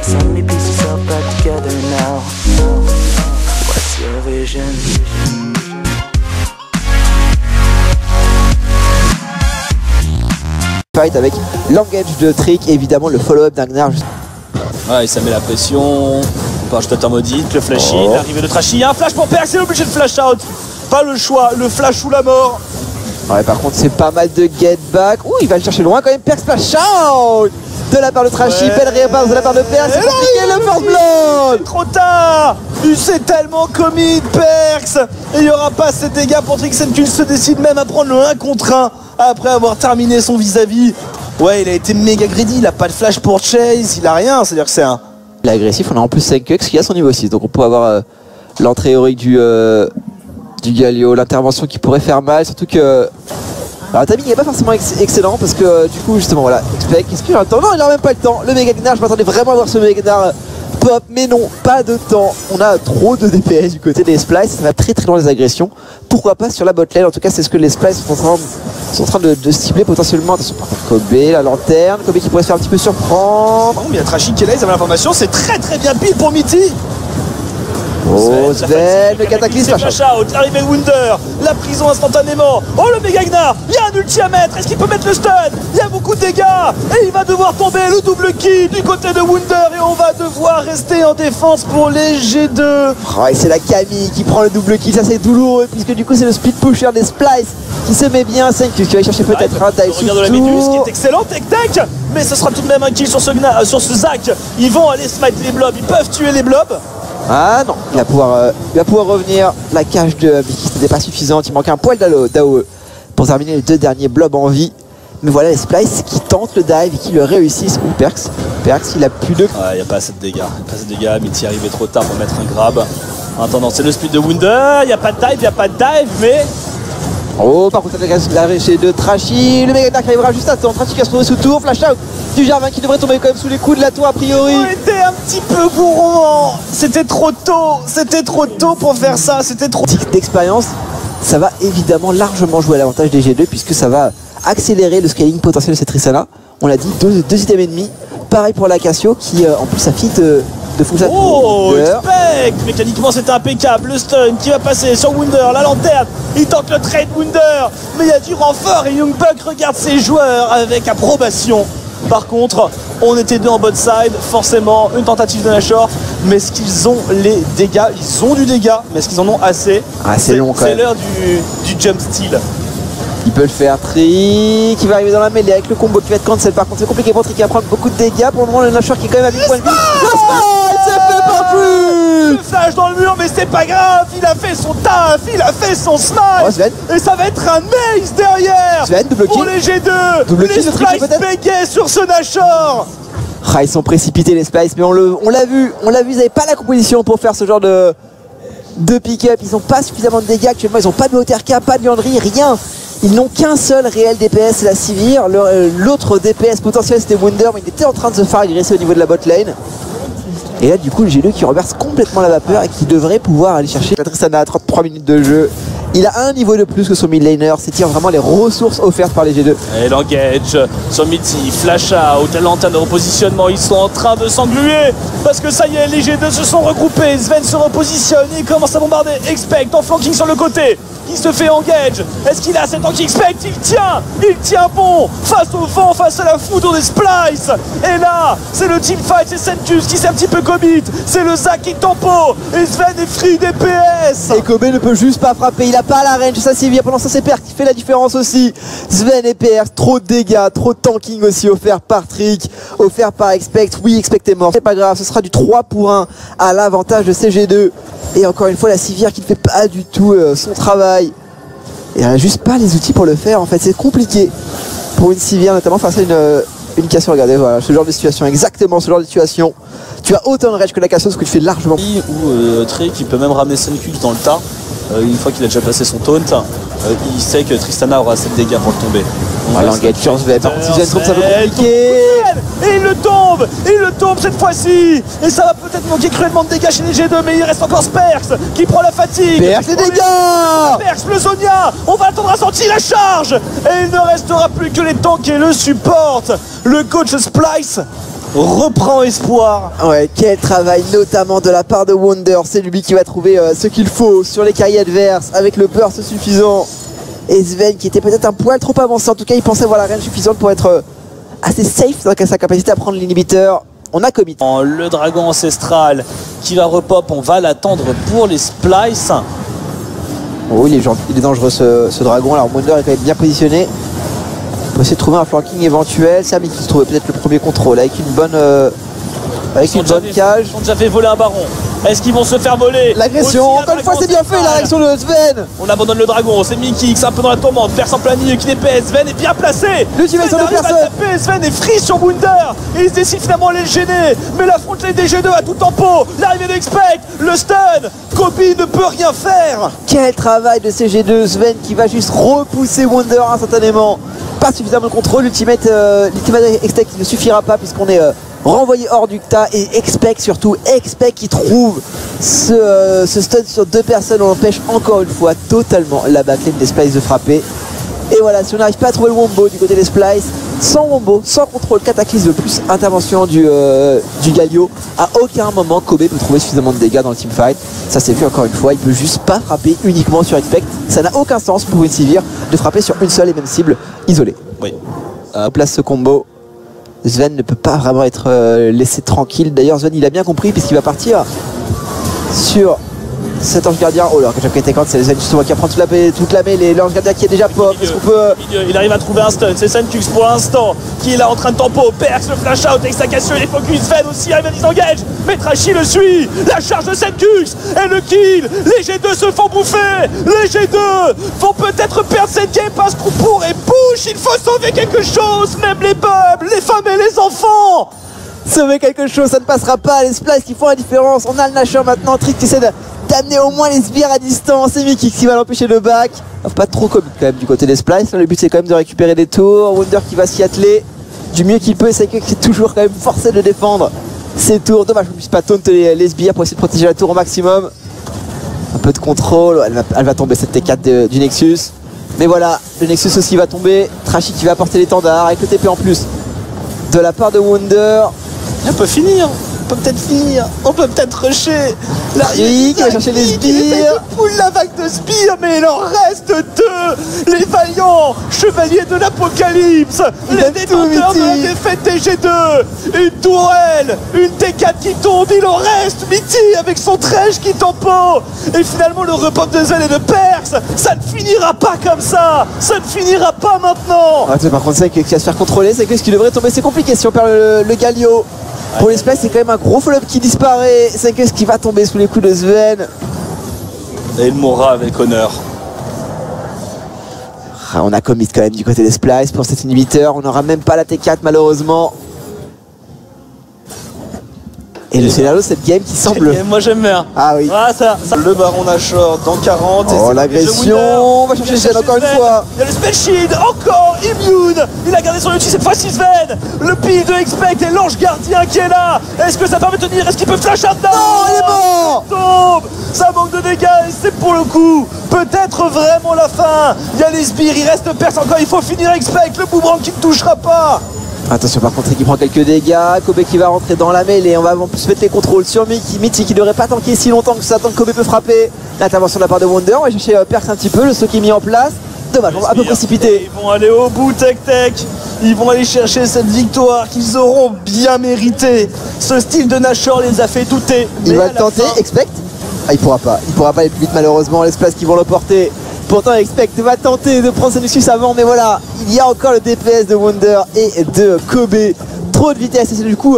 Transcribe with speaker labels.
Speaker 1: so many pieces all back together now. What's your vision?
Speaker 2: Fight avec l'engage de Trick et évidemment le follow-up d'Agnar.
Speaker 3: Ouais, ça met la pression. On peut rajouter thermodite, le flash in, l'arrivée de Trashy. Il y a un flash pour Perkz, il est obligé de flash out. Pas le choix, le flash ou la mort.
Speaker 2: Ouais, par contre, c'est pas mal de get back. Ouh, il va le chercher loin quand même. Perkz flash out de la part de Trashy.
Speaker 3: Ouais.
Speaker 2: Belle réponse de la part de Perkz. C'est compliqué le first blood.
Speaker 3: Trop tard. Il s'est tellement commit, Perkz. Et il n'y aura pas ces dégâts pour Trixen qu'il se décide même à prendre le 1 contre 1 après avoir terminé son vis-à-vis. Ouais, il a été méga greedy. Il a pas de flash pour Chase. Il a rien. C'est-à-dire que c'est un...
Speaker 2: Il est agressif. On a en plus 5 Kux qui a son niveau 6. Donc on peut avoir l'entrée héroïque du Galio. L'intervention qui pourrait faire mal. Surtout que... Alors le timing n'est pas forcément excellent parce que du coup justement voilà, Expect, est-ce qu'il a le temps? Non, il n'a même pas le temps. Le Mega Gnar, je m'attendais vraiment à voir ce Mega Gnar pop, mais non, pas de temps. On a trop de DPS du côté des Splice, ça va très très loin les agressions. Pourquoi pas sur la botlane? En tout cas c'est ce que les Splice sont en train de cibler potentiellement. Attention par contre Kobe, la lanterne, Kobe qui pourrait se faire un petit peu surprendre.
Speaker 3: Bon, il y a Trashy qui est là, ils avaient l'information, c'est très très bien pile pour Mithy.
Speaker 2: Oh Sven, le cataclysme
Speaker 3: flash out, l'arrivée de Wunder, la prison instantanément. Oh le Mega Gnar, il y a un ulti à mettre, est-ce qu'il peut mettre le stun? Il y a beaucoup de dégâts et il va devoir tomber le double kill du côté de Wunder et on va devoir rester en défense pour les G2.
Speaker 2: Oh, et c'est la Camille qui prend le double kill, ça c'est douloureux puisque du coup c'est le speed pusher des Splice qui se met bien 5 qui va aller chercher peut-être un dive sous
Speaker 3: de la Méduse qui est excellent, tech mais ce sera tout de même un kill sur ce Zac. Ils vont aller smite les blobs, ils peuvent tuer les blobs.
Speaker 2: Ah non, il va pouvoir revenir. La cage de Mickey n'était pas suffisante. Il manque un poil d'AOE pour terminer les 2 derniers blobs en vie. Mais voilà les Splice qui tentent le dive et qui le réussissent. Ou Perkz, il a plus de...
Speaker 3: Ouais, il n'y a pas assez de dégâts. Mithy est arrivé trop tard pour mettre un grab. En attendant, c'est le speed de Wunder. Il n'y a pas de dive, mais...
Speaker 2: Oh, par contre, l'arrêt de Trashy. Le Mega Gnar qui arrivera juste à temps. Trashy qui va se trouver sous tour. Flash out du Jarvan qui devrait tomber quand même sous les coups de la tour a priori.
Speaker 3: On était un petit peu gourmand. C'était trop tôt pour faire ça. C'était trop...
Speaker 2: D'expérience, ça va évidemment largement jouer à l'avantage des G2 puisque ça va accélérer le scaling potentiel de cette Tristana. On l'a dit, 2 items ennemis. Pareil pour la Cassio qui en plus a fit de fonctionner.
Speaker 3: Oh, Expect. Mécaniquement c'était impeccable. Le stun qui va passer sur Wunder, la lanterne. Il tente le trade Wunder, mais il y a du renfort et Youngbuck regarde ses joueurs avec approbation. Par contre, on était 2 en bot side, forcément une tentative de Nashor, mais est-ce qu'ils ont les dégâts? Ils ont du dégât, mais est-ce qu'ils en ont assez?
Speaker 2: Ah, c'est long quand même.
Speaker 3: C'est l'heure du jump steal.
Speaker 2: Il peut le faire, Trick qui va arriver dans la mêlée avec le combo qui va être cancel. Par contre c'est compliqué pour Trick qui va prendre beaucoup de dégâts. Pour le moment le Nashor qui est quand même à 8 points de vie. C'est fait par Trick.
Speaker 3: Le flash dans le mur, mais c'est pas grave, il a fait son taf, il a fait son smite.
Speaker 2: Oh, Sven.
Speaker 3: Et ça va être un ace derrière.
Speaker 2: Sven, double kill.
Speaker 3: Pour les G2,
Speaker 2: Double
Speaker 3: les
Speaker 2: kill de Trick,
Speaker 3: Splice bégayent sur ce Nashor.
Speaker 2: Ah, ils sont précipités les Splice, mais on l'a vu, ils n'avaient pas la composition pour faire ce genre de pick-up. Ils n'ont pas suffisamment de dégâts actuellement, ils n'ont pas de OTRK, pas de Liandry, rien. Ils n'ont qu'un seul réel DPS, c'est la Sivir. L'autre DPS potentiel c'était Wunder, mais il était en train de se faire agresser au niveau de la bot lane. Et là du coup le G2 qui reverse complètement la vapeur et qui devrait pouvoir aller chercher la Tristana à 33 minutes de jeu. Il a un niveau de plus que son mid laner, c'est vraiment les ressources offertes par les G2.
Speaker 3: Et l'engage sur Mithy, flash out, la lanterne de repositionnement, ils sont en train de s'engluer parce que ça y est, les G2 se sont regroupés. Sven se repositionne et commence à bombarder Expect en flanking sur le côté. Il se fait engage. Est-ce qu'il a cet anti-expect? Il tient bon face au vent, face à la foudre des Splice. Et là, c'est le teamfight, c'est Sentus qui s'est un petit peu commit. C'est le Zac qui tempo. Et Sven est free DPS.
Speaker 2: Et Kobe ne peut juste pas frapper, il a pas la range, ça c'est bien. Pendant ça c'est Perkz qui fait la différence aussi. Sven et Perkz, trop de dégâts, trop de tanking aussi offert par Trick, offert par Expect. Oui, Expect est mort, c'est pas grave, ce sera du 3 pour 1 à l'avantage de CG2. Et encore une fois la Sivir qui ne fait pas du tout son travail. Et elle n'a juste pas les outils pour le faire en fait, c'est compliqué pour une Sivir notamment face à une Cassio. Regardez, voilà, ce genre de situation, exactement ce genre de situation. Tu as autant de rage que la Cassio, ce que tu fais largement.
Speaker 3: Ou Trick qui peut même ramener Senkus dans le tas. Une fois qu'il a déjà placé son taunt, il sait que Tristana aura assez de dégâts pour le tomber.
Speaker 2: L'engage sur Sven, par contre si Sven tombe ça peut compliquer.
Speaker 3: Et il le tombe cette fois-ci. Et ça va peut-être manquer cruellement de dégâts chez les G2, mais il reste encore Perkz qui prend la fatigue.
Speaker 2: Perkz les dégâts.
Speaker 3: Perkz, le Zonia, on va attendre à sortir la charge. Et il ne restera plus que les tanks et le support. Le coach Splice reprend espoir.
Speaker 2: Ouais, quel travail notamment de la part de Wonder. C'est lui qui va trouver ce qu'il faut sur les cahiers adverses avec le burst suffisant. Et Sven qui était peut-être un poil trop avancé. En tout cas, il pensait avoir la range suffisante pour être assez safe dans sa capacité à prendre l'inhibiteur. On a commit.
Speaker 3: Le dragon ancestral qui va repop, on va l'attendre pour les splices.
Speaker 2: Oh, il est dangereux ce dragon. Alors Wonder est quand même bien positionné. On peut essayer de trouver un flanking éventuel. Samy qui se trouvait peut-être le premier contrôle avec une bonne cage.
Speaker 3: Ils ont déjà fait voler un baron. Est-ce qu'ils vont se faire voler?
Speaker 2: L'agression, encore une fois c'est bien fait la réaction de Sven.
Speaker 3: On abandonne le dragon, c'est Mickey un peu dans la tourmente, perce en plein milieu qui DPS, Sven est bien placé.
Speaker 2: L'ultimate sur deux personnes.
Speaker 3: Sven est free sur Wunder et il se décide finalement à aller le gêner. Mais la frontline des G2 a tout en pot. L'arrivée d'Expect, le stun, Kobe ne peut rien faire.
Speaker 2: Quel travail de CG2, Sven qui va juste repousser Wonder instantanément. Pas suffisamment de contrôle, l'ultimate Expect ne suffira pas puisqu'on est renvoyé hors du tas et Expect surtout, Expect qui trouve ce stun sur deux personnes, on empêche encore une fois totalement la backlane des Splice de frapper. Et voilà, si on n'arrive pas à trouver le Wombo du côté des Splice, sans Wombo, sans contrôle, cataclysme plus intervention du Galio, à aucun moment Kobe peut trouver suffisamment de dégâts dans le teamfight. Ça s'est vu encore une fois, il peut juste pas frapper uniquement sur Expect. Ça n'a aucun sens pour une Sivir de frapper sur une seule et même cible isolée.
Speaker 3: Oui.
Speaker 2: On place ce combo. Sven ne peut pas vraiment être laissé tranquille. D'ailleurs Sven il a bien compris puisqu'il va partir sur cet ange gardien. Oh là, que était quand c'est Sven justement qui apprend toute la mêlée. L'ange gardien qui est déjà pop. Est-ce qu'on peut...
Speaker 3: Il arrive à trouver un stun, c'est Senkux pour l'instant qui est là en train de tempo. Perx le flash out avec sa cassure et les focus. Sven aussi arrive à disengage. Mais Trashy le suit. La charge de Senkux et le kill. Les G2 se font bouffer. Les G2 vont peut-être perdre cette game parce qu'on pourrait push. Il faut sauver quelque chose. Même les pubs, les femmes et les enfants.
Speaker 2: Sauver quelque chose, ça ne passera pas. Les Splice qui font la différence. On a le Nashor maintenant. Trick qui essaie d'amener au moins les sbires à distance. C'est Mickey qui va l'empêcher de back. Pas trop comme quand même du côté des Splice. Le but c'est quand même de récupérer des tours. Wonder qui va s'y atteler du mieux qu'il peut. C'est que c'est toujours quand même forcé de défendre ses tours. Dommage qu'on ne puisse pas taunt les sbires pour essayer de protéger la tour au maximum. Un peu de contrôle. Elle va tomber cette T4 du Nexus. Mais voilà, le Nexus aussi va tomber. Trashy qui va apporter l'étendard avec le TP en plus de la part de Wonder.
Speaker 3: On peut finir, on peut peut-être finir, on peut peut-être rusher.
Speaker 2: L'arrivée qui va chercher les sbires.
Speaker 3: Il poule la vague de sbires, mais il en reste deux. Les vaillants chevaliers de l'apocalypse, les détenteurs de la défaite des G2. Une tourelle, une T4 qui tombe, il en reste Mitty avec son trèche qui tempo. Et finalement le repop de Sven et de Perx, ça ne finira pas comme ça. Ça ne finira pas maintenant.
Speaker 2: Par contre c'est qui va se faire contrôler, c'est ce qui devrait tomber, c'est compliqué si on perd le Galio. Pour l'espèce c'est quand même un gros follow-up qui disparaît. C'est ce qui va tomber sous les coups de Sven.
Speaker 3: Et il mourra avec honneur.
Speaker 2: On a commit quand même du côté des Splice pour cet inhibiteur. On n'aura même pas la T4 malheureusement. Et le scénario de cette game qui semble...
Speaker 3: Moi j'aime bien.
Speaker 2: Ah oui.
Speaker 3: Ah, ça. Le baron Nashor dans 40.
Speaker 2: Oh l'agression. On va chercher Sven encore une fois.
Speaker 3: Il y a le spell shield. Encore immune. Il a gardé son ulti cette fois-ci Sven. Le pile de Expect et l'ange gardien qui est là. Est-ce que ça permet de tenir? Est-ce qu'il peut flash out?
Speaker 2: Non, il est mort.
Speaker 3: Tombe. Ça manque de dégâts et c'est pour le coup peut-être vraiment la fin. Il y a les sbires, il reste personne encore. Il faut finir Expect. Le boomerang qui ne touchera pas.
Speaker 2: Attention par contre qui prend quelques dégâts. Kobe qui va rentrer dans la mêlée. On va en plus mettre les contrôles sur Mitty qui ne devrait pas tanker si longtemps que ça tant que Kobe peut frapper. L'intervention de la part de Wonder. On va chercher Perx un petit peu. Le saut qui est mis en place. Dommage, on va un peu précipité.
Speaker 3: Ils vont aller au bout Tech. Ils vont aller chercher cette victoire qu'ils auront bien méritée. Ce style de Nashor les a fait douter.
Speaker 2: Il va le tenter, Expect. Ah, il pourra pas aller plus vite malheureusement. Les Splice qui vont le porter. Pourtant Expect va tenter de prendre ce Nexus avant, mais voilà, il y a encore le DPS de Wonder et de Kobe. Trop de vitesse et c'est du coup